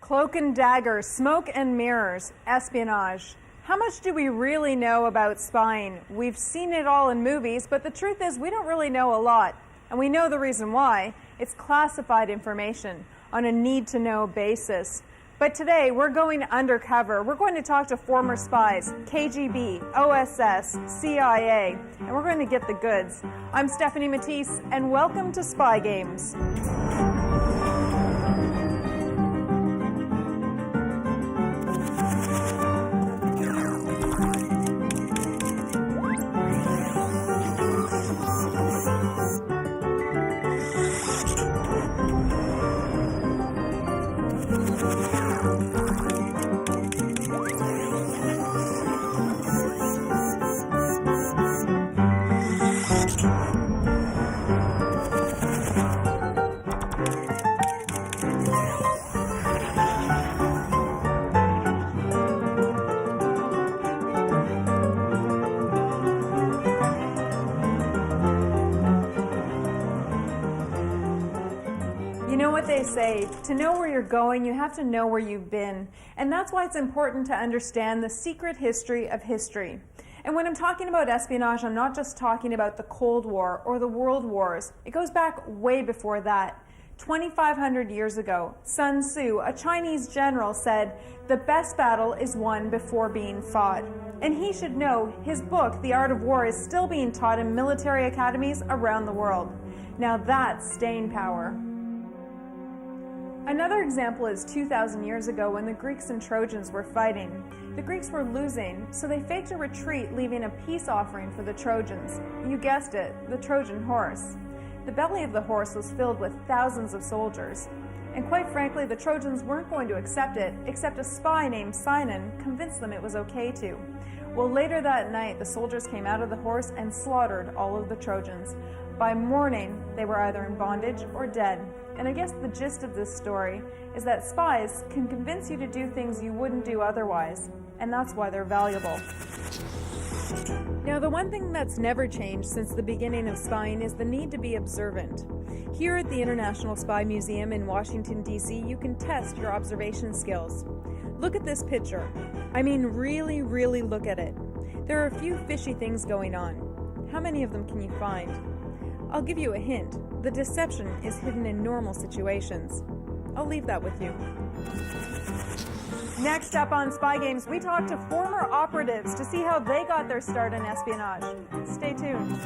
Cloak and dagger, smoke and mirrors, espionage. How much do we really know about spying? We've seen it all in movies, but the truth is we don't really know a lot. And we know the reason why. It's classified information on a need-to-know basis. But today we're going undercover. We're going to talk to former spies, KGB, OSS, CIA, and we're going to get the goods. I'm Stephanie Matisse, and welcome to Spy Games. You know what they say, to know where you're going, you have to know where you've been. And that's why it's important to understand the secret history of history. And when I'm talking about espionage, I'm not just talking about the Cold War or the World Wars. It goes back way before that. 2,500 years ago, Sun Tzu, a Chinese general, said, "The best battle is won before being fought." And he should know his book, The Art of War, is still being taught in military academies around the world. Now that's staying power. Another example is 2,000 years ago when the Greeks and Trojans were fighting. The Greeks were losing, so they faked a retreat, leaving a peace offering for the Trojans. You guessed it, the Trojan horse. The belly of the horse was filled with thousands of soldiers. And quite frankly, the Trojans weren't going to accept it, except a spy named Sinon convinced them it was okay to. Well, later that night, the soldiers came out of the horse and slaughtered all of the Trojans. By morning, they were either in bondage or dead. And I guess the gist of this story is that spies can convince you to do things you wouldn't do otherwise, and that's why they're valuable. Now, the one thing that's never changed since the beginning of spying is the need to be observant. Here at the International Spy Museum in Washington, D.C., you can test your observation skills. Look at this picture. I mean, really, really look at it. There are a few fishy things going on. How many of them can you find? I'll give you a hint. The deception is hidden in normal situations. I'll leave that with you. Next up on Spy Games, we talk to former operatives to see how they got their start in espionage. Stay tuned.